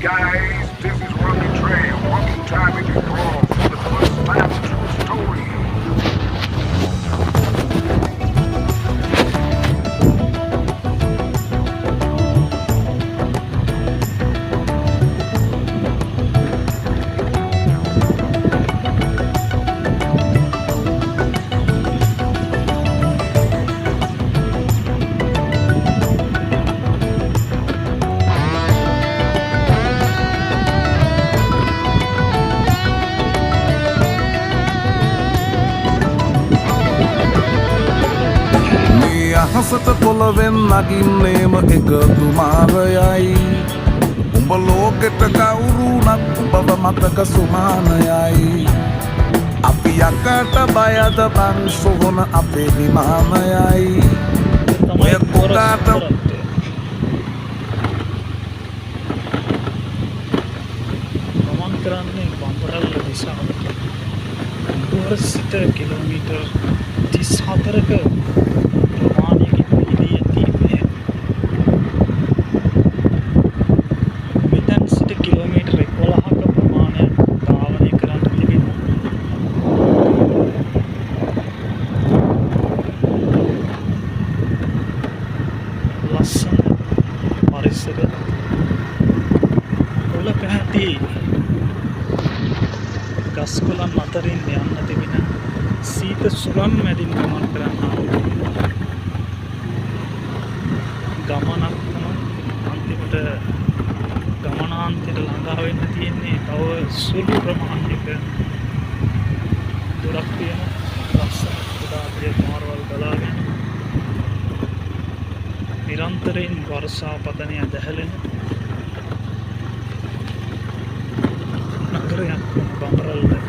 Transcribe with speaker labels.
Speaker 1: Guys, this is Rocky Trail. Rocky time in the draw for the first time true story.
Speaker 2: අහසට පොළවෙන් නගින්නේම එක දුමාරයයි උඹ ලෝකෙට කවුරුනත් උඹව මතක සුමානයයි අපි යකට බයද බං සොහොන අපේ විමානයයි ඔය කොටාට
Speaker 3: ගමන් කරන්නේ බම්බරල්ල දිශාවට නුවර සිට කිලෝමීටර් 34ක ලස්සන පරිසර ඔල පැහැති ගස්කොළන් අතරින් යන්න තිබෙන සීත සුරන් මැදින් ගමන් කරන්නා ගමනක් අන්තිමට ගමනාන්තයට ළඟා වෙන්න තියෙන්නේ තව සුළු ප්‍රමාණයක දුරක් තියෙන ලස්සන කුඩා මාර්වල් බලාගෙන නිරන්තරයෙන් වර්ෂා පතනය දැහැලෙන නගරයක් බම්බරල්ල